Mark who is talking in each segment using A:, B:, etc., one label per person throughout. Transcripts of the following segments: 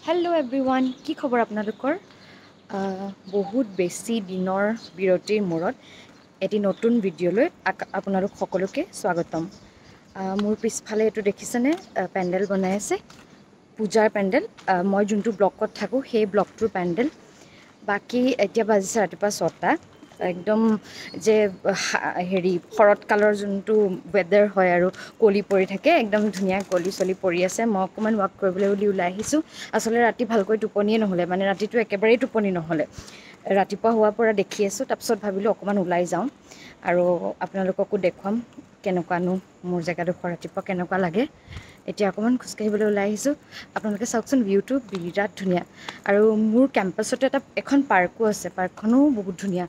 A: Hello' everyone, কি খবৰ আপোনালোকৰ? বহুত বেছি দিনৰ বিৰতিৰ মূৰত এটি নতুন ভিডিঅ'লৈ আপোনালোক সকলোকে স্বাগতম। মোৰ পিছফালে এইটো দেখিছেনে? পেণ্ডেল বনাই আছে, পূজাৰ পেণ্ডেল। মই যোনটো ব্লকত থাকোঁ সেই ব্লকটোৰ পেণ্ডেল। বাকী এতিয়া বাজিছে ৰাতিপুৱা 6টা। একদম যে শৰৎকালৰ যোনটো ৱেডাৰ হয় আৰু কলি পৰি থাকে, একদম ধুনীয়া কলি চলি পৰি আছে। মই অকণমান ৱাক কৰিবলৈ বুলি ওলাই আহিছোঁ। আচলতে ৰাতি ভালকৈ টোপনিয়ে নহ'লে, মানে ৰাতিটো একেবাৰেই টোপনি নহ'লে। ৰাতিপুৱা হোৱাৰ পৰা দেখি আছোঁ, তাৰপিছত ভাবিলোঁ অকণমান ওলাই যাওঁ আৰু আপোনালোককো দেখুৱাম কেনেকুৱানো মোৰ জেগাডোখৰ ৰাতিপুৱা কেনেকুৱা লাগে। এতিয়া অকণমান খোজকাঢ়িবলৈ ওলাই আহিছোঁ। আপোনালোকে চাওকচোন, ভিউটো বিৰাট ধুনীয়া। আৰু মোৰ কেম্পাছতে এখন পাৰ্কো আছে, পাৰ্কখনো বহুত ধুনীয়া।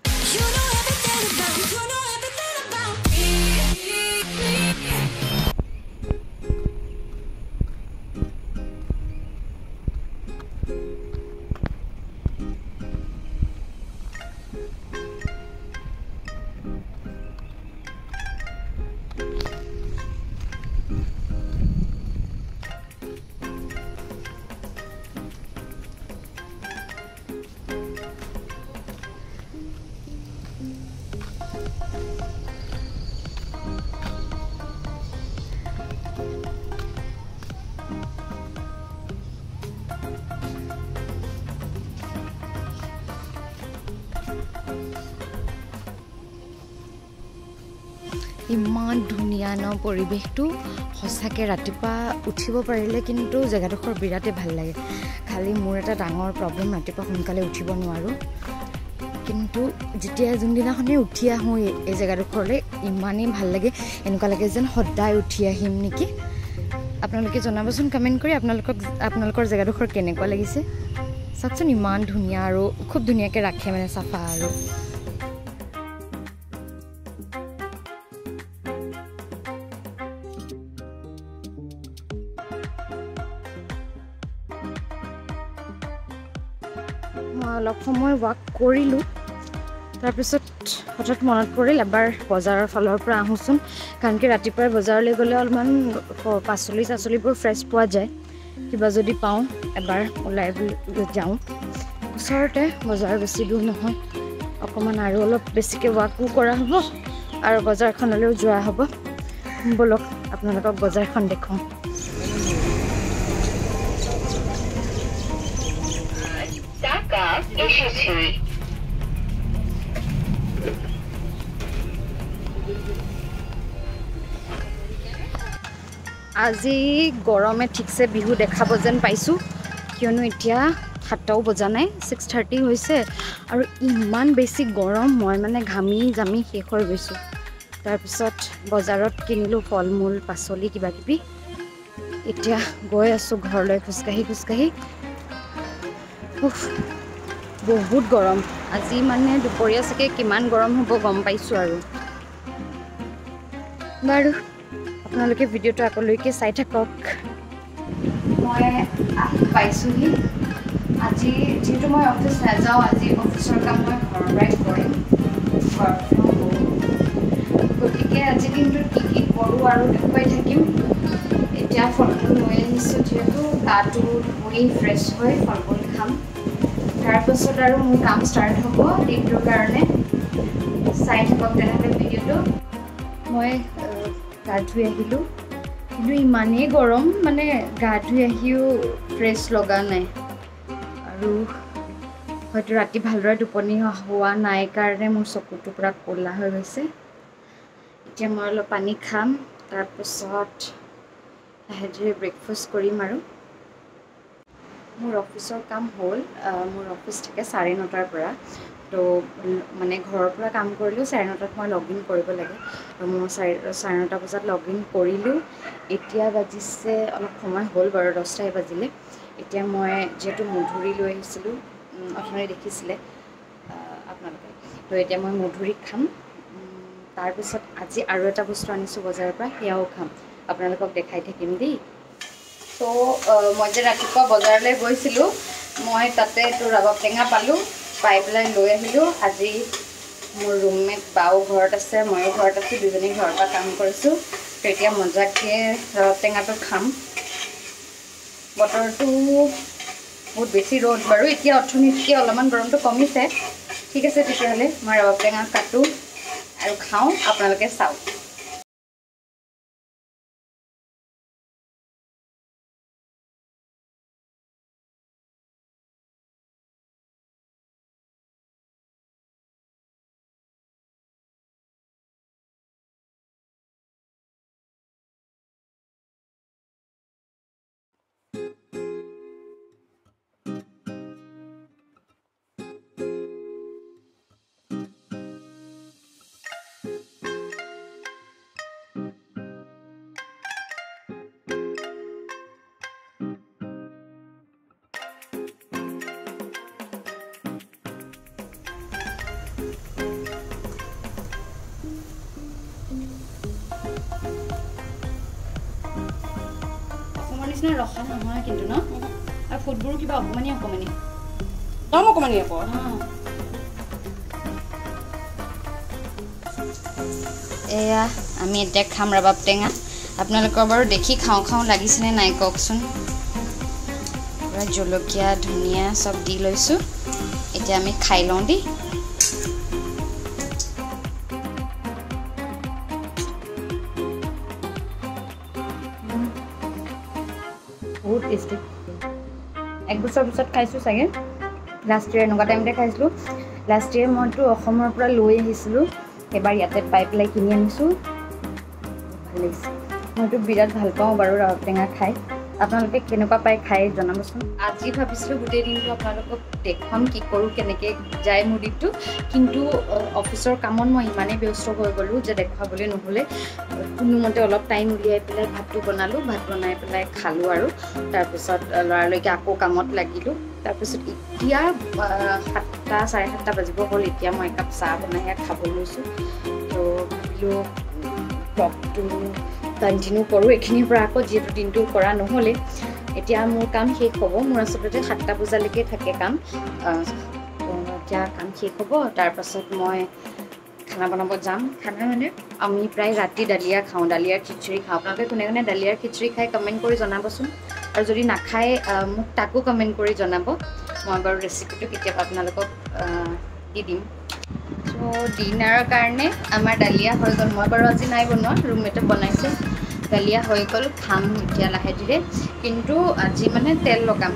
A: ইমান ধুনীয়া ন পৰিৱেশটো, সঁচাকৈ ৰাতিপুৱা উঠিব পাৰিলে কিন্তু জেগাডোখৰ বিৰাটেই ভাল লাগে। খালি মোৰ এটা ডাঙৰ প্ৰব্লেম, ৰাতিপুৱা সোনকালে উঠিব নোৱাৰোঁ। কিন্তু যেতিয়া যোনদিনাখনেই উঠি আহোঁ এই জেগাডোখৰলৈ, ইমানেই ভাল লাগে, এনেকুৱা লাগে যেন সদায় উঠি আহিম নেকি। আপোনালোকে জনাবচোন কমেণ্ট কৰি আপোনালোকৰ জেগাডোখৰ কেনেকুৱা লাগিছে। চাওকচোন, ইমান ধুনীয়া আৰু খুব ধুনীয়াকৈ ৰাখে, মানে চাফা। আৰু মই অলপ সময় ৱাক কৰিলোঁ, তাৰপিছত হঠাৎ মনত পৰিল এবাৰ বজাৰৰ ফালৰ পৰা আহোঁচোন। কাৰণ কি ৰাতিপুৱাই বজাৰলৈ গ'লে অলপমান পাচলিবোৰ ফ্ৰেছ পোৱা যায়। কিবা যদি পাওঁ এবাৰ ওলাই যাওঁ। ওচৰতে বজাৰ, বেছি দূৰ নহয়। অকণমান আৰু অলপ বেছিকৈ ৱাকো কৰা হ'ব আৰু বজাৰখনলৈও যোৱা হ'ব। ব'লক আপোনালোকক বজাৰখন দেখুৱাওঁ। আজি গৰমে ঠিকছে বিহু দেখাব যেন পাইছোঁ, কিয়নো এতিয়া 7টাও বজা নাই, 6:30 হৈছে আৰু ইমান বেছি গৰম, মই মানে ঘামি জামি শেষ হৈ গৈছোঁ। তাৰপিছত বজাৰত কিনিলোঁ ফল মূল, পাচলি কিবাকিবি। এতিয়া গৈ আছোঁ ঘৰলৈ খোজকাঢ়ি। বহুত গৰম আজি, মানে দুপৰীয়া চাগে কিমান গৰম হ'ব গম পাইছোঁ আৰু। বাৰু আপোনালোকে ভিডিঅ'টো আগলৈকে চাই থাকক। মই আহি পাইছোঁহি। আজি যিহেতু মই অফিচ নাযাওঁ, আজি অফিচৰ কাম মই ঘৰৰ পৰাই কৰিম, গতিকে আজি দিনটোত কি কি কৰোঁ আৰু দেখুৱাই থাকিম। এতিয়া ফল মূল লৈ আহিছোঁ, যিহেতু গাটো ধুই ফ্ৰেছ হৈ ফল মূল খাম। তাৰপাছত আৰু মোৰ কাম ষ্টাৰ্ট হ'ব দিনটোৰ কাৰণে। চাই থাকক তেনেহ'লে ভিডিঅ'টো। মই গা ধুই আহিলোঁ, কিন্তু ইমানেই গৰম, মানে গা ধুই আহিও ফ্ৰেছ লগা নাই। আৰু হয়তো ৰাতি ভালদৰে টোপনি হোৱা নাই কাৰণে মোৰ চকুটো পূৰা ক'লা হৈ গৈছে। এতিয়া মই অলপ পানী খাম, তাৰপিছত লাহে ধীৰে ব্ৰেকফাষ্ট কৰিম আৰু। মোৰ অফিচৰ কাম হ'ল। মোৰ অফিচ থাকে 9:30 পৰা। তো মানে ঘৰৰ পৰা কাম কৰিলেও 9:30 মই লগ ইন কৰিব লাগে। মই 9:30 বজাত লগ ইন কৰিলোঁ। এতিয়া বাজিছে, অলপ সময় হ'ল বাৰু, 10টাই বাজিলে। এতিয়া মই যিহেতু মধুৰি লৈ আহিছিলোঁ, অথনি দেখিছিলে আপোনালোকে, তো এতিয়া মই মধুৰি খাম। তাৰপিছত আজি আৰু এটা বস্তু আনিছোঁ বজাৰৰ পৰা, সেয়াও খাম, আপোনালোকক দেখাই থাকিম দেই। তো মই যে ৰাতিপুৱা বজাৰলৈ গৈছিলোঁ, মই তাতে ৰবাব টেঙা পালোঁ, পাই পেলাই লৈ আহিলোঁ। আজি মোৰ ৰুমমেট বাও ঘৰত আছে, ময়ো ঘৰত আছোঁ, দুজনী ঘৰৰ পৰা কাম কৰিছোঁ। তো এতিয়া মজাকৈ ৰবাব টেঙাটো খাম। বতৰটো বহুত বেছি ৰ'দ বাৰু এতিয়া অৰ্থনীতিকে অলপমান গৰমটো কমিছে ঠিক আছে তেতিয়াহ'লে মই ৰবাব টেঙা কাটো আৰু খাওঁ আপোনালোকে চাওক নিচিনা ৰখা নহয় কিন্তু ন আৰু ফুটবোৰ কিবা অকমানি আকৌ এয়া আমি এতিয়া খাম ৰবাব টেঙা আপোনালোকৰ বাৰু দেখি খাওঁ লাগিছেনে নাই কওকচোন পুৰা জলকীয়া ধনিয়া চব দি লৈছোঁ এতিয়া আমি খাই লওঁ দেই বহুত টেষ্টি এক বছৰ পিছত খাইছোঁ চাগে লাষ্ট ইয়েৰ এনেকুৱা টাইমতে খাইছিলোঁ লাষ্ট ইয়েৰ মইতো অসমৰ পৰা লৈ আহিছিলোঁ এবাৰ ইয়াতে পাই পেলাই কিনি আনিছোঁ ভাল লাগিছে মইতো বিৰাট ভাল পাওঁ বাৰু ৰবাব টেঙা খাই আপোনালোকে কেনেকুৱা পাই খাই জনাবচোন আজি ভাবিছিলোঁ গোটেই দিনটো আপোনালোকক দেখুৱাম কি কৰোঁ কেনেকৈ যায় মোৰ দিনটো কিন্তু অফিচৰ কামত মই ইমানেই ব্যস্ত হৈ গ'লোঁ যে দেখুৱাবলৈ নহ'লে কোনোমতে অলপ টাইম উলিয়াই পেলাই ভাতটো বনালোঁ ভাত বনাই পেলাই খালোঁ আৰু তাৰপিছত ল'ৰালৈকে আকৌ কামত লাগিলোঁ তাৰপিছত এতিয়া 7টা 7:30 বাজিব হ'ল এতিয়া মই একাপ চাহ বনাই খাব লৈছোঁ তো ভাবিলোঁ ব্লগটো কণ্টিনিউ কৰোঁ এইখিনিৰ পৰা আকৌ যিহেতু দিনটো কৰা নহ'লে এতিয়া মোৰ কাম শেষ হ'ব মোৰ আচলতে 7টা বজালৈকে থাকে কাম এতিয়া কাম শেষ হ'ব তাৰপাছত মই খানা বনাব যাম খানা মানে আমি প্ৰায় ৰাতি দালিয়া খাওঁ দালিয়াৰ খিচিৰি খাওঁ আপোনালোকে কোনে কোনে দালিয়াৰ খিচিৰি খাই কমেণ্ট কৰি জনাবচোন আৰু যদি নাখায় মোক তাকো কমেণ্ট কৰি জনাব মই বাৰু ৰেচিপিটো কেতিয়াবা আপোনালোকক দি দিম চ' ডিনাৰৰ কাৰণে আমাৰ দালিয়া হৈ গ'ল মই বাৰু আজি নাই বনোৱা ৰুমমেটে বনাইছে দালিয়া হৈ গ'ল খাম এতিয়া লাহে ধীৰে কিন্তু আজি মানে তেল লগাম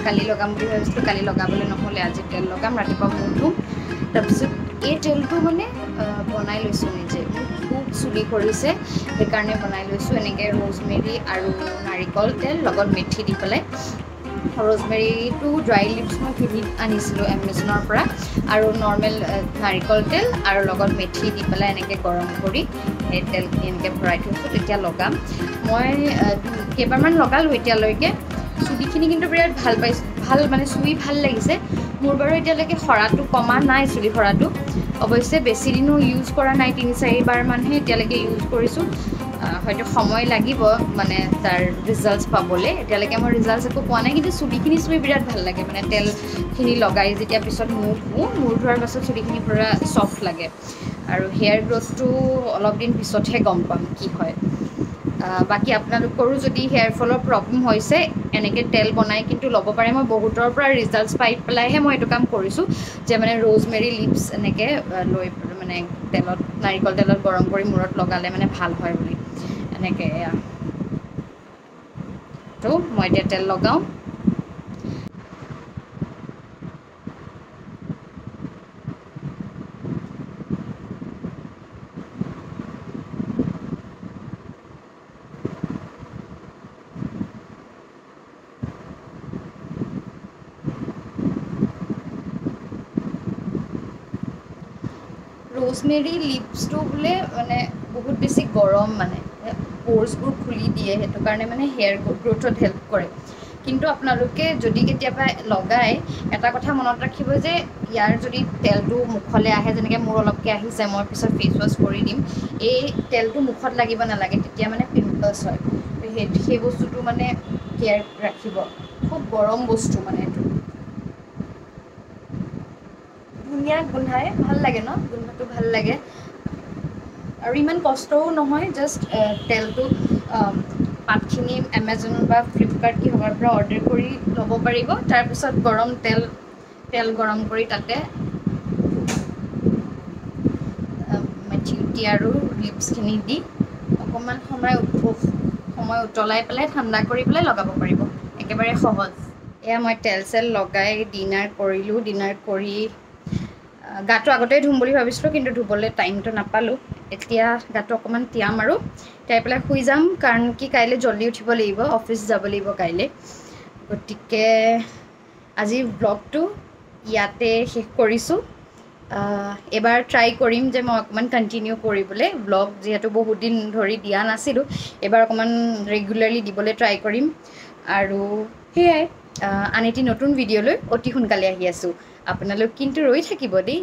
A: কালি লগাম বুলি ভাবিছিলোঁ কালি লগাবলৈ নহ'লে আজি তেল লগাম ৰাতিপুৱা মূৰ ধুম তাৰপিছত এই তেলটো মানে বনাই লৈছোঁ নিজে খুব চুলি কৰিছে সেইকাৰণে বনাই লৈছোঁ এনেকৈ ৰ'জমেৰী আৰু নাৰিকল তেল লগত মেথি দি পেলাই ৰ'জমেৰীটো ড্ৰাই লিপছ মই কিনি আনিছিলোঁ এমেজনৰ পৰা আৰু নৰ্মেল নাৰিকল তেল আৰু লগত মেথি দি পেলাই এনেকৈ গৰম কৰি সেই তেলখিনি এনেকৈ ভৰাই থৈছোঁ তেতিয়া লগাম মই কেইবাৰমান লগালোঁ এতিয়ালৈকে চুলিখিনি কিন্তু বিৰাট ভাল পাইছোঁ ভাল মানে চুলি ভাল লাগিছে মোৰ বাৰু এতিয়ালৈকে সৰাটো কমা নাই চুলি সৰাটো অৱশ্যে বেছি দিনো ইউজ কৰা নাই 3-4বাৰমানহে এতিয়ালৈকে ইউজ কৰিছোঁ হয়তো সময় লাগিব মানে তাৰ ৰিজাল্টছ পাবলৈ এতিয়ালৈকে মই ৰিজাল্টছ একো পোৱা নাই কিন্তু চুলিখিনি বিৰাট ভাল লাগে মানে তেলখিনি লগাই যেতিয়া পিছত মূৰ ধোৱাৰ পাছত চুলিখিনি পূৰা ছফ্ট লাগে আৰু হেয়াৰ গ্ৰ'থটো অলপ দিন পিছতহে গম পাম কি হয় বাকী আপোনালোকৰো যদি হেয়াৰ ফলৰ প্ৰব্লেম হৈছে এনেকৈ তেল বনাই কিন্তু ল'ব পাৰে মই বহুতৰ পৰা ৰিজাল্টছ পাই পেলাইহে মই এইটো কাম কৰিছোঁ যে মানে ৰ'জমেৰী লিপছ এনেকৈ লৈ মানে তেলত নাৰিকল তেলত গৰম কৰি মূৰত লগালে মানে ভাল হয় বুলি এনেকৈ তো মই এতিয়া তেল লগাওঁ ৰ'জমেৰী লিপছটো বোলে মানে বহুত বেছি গৰম মানে প'ৰ্ছবোৰ খুলি দিয়ে সেইটো কাৰণে মানে হেয়াৰ গ্ৰ'থত হেল্প কৰে কিন্তু আপোনালোকে যদি কেতিয়াবা লগায় এটা কথা মনত ৰাখিব যে ইয়াৰ যদি তেলটো মুখলৈ আহে যেনেকৈ মোৰ অলপকৈ আহিছে মই পিছত ফেচ ৱাছ কৰি দিম এই তেলটো মুখত লাগিব নালাগে তেতিয়া মানে পিম্পলছ হয় সেই বস্তুটো মানে কেয়াৰ ৰাখিব খুব গৰম বস্তু মানে এইটো ধুনীয়া গোন্ধাই ভাল লাগে ন গোন্ধটো ভাল লাগে আৰু ইমান কষ্টও নহয় জাষ্ট তেলটো পাতখিনি এমেজন বা ফ্লিপকাৰ্ট কি হবাৰ পৰা অৰ্ডাৰ কৰি ল'ব পাৰিব তাৰ পিছত গৰম তেল গৰম কৰি তাতে মেথি আৰু লিপছখিনি দি অকণমান সময় উতলাই পেলাই ঠাণ্ডা কৰি পেলাই লগাব পাৰিব একেবাৰে সহজ এয়া মই তেল লগাই ডিনাৰ কৰিলোঁ ডিনাৰ কৰি গাটো আগতেই ধুম বুলি ভাবিছিলোঁ কিন্তু ধুবলৈ টাইমটো নাপালোঁ এতিয়া গাটো অকণমান তিয়াম আৰু তিয়াই পেলাই শুই যাম কাৰণ কি কাইলৈ জল্দি উঠিব লাগিব অফিচ যাব লাগিব কাইলৈ গতিকে আজি ব্লগটো ইয়াতে শেষ কৰিছোঁ এবাৰ ট্ৰাই কৰিম যে মই অকণমান কণ্টিনিউ কৰিবলৈ ব্লগ যিহেতু বহুত দিন ধৰি দিয়া নাছিলোঁ এবাৰ অকণমান ৰেগুলাৰলি দিবলৈ ট্ৰাই কৰিম আৰু সেয়াই আন এটি নতুন ভিডিঅ'লৈ অতি সোনকালে আহি আছোঁ আপোনালোক কিন্তু ৰৈ থাকিব দেই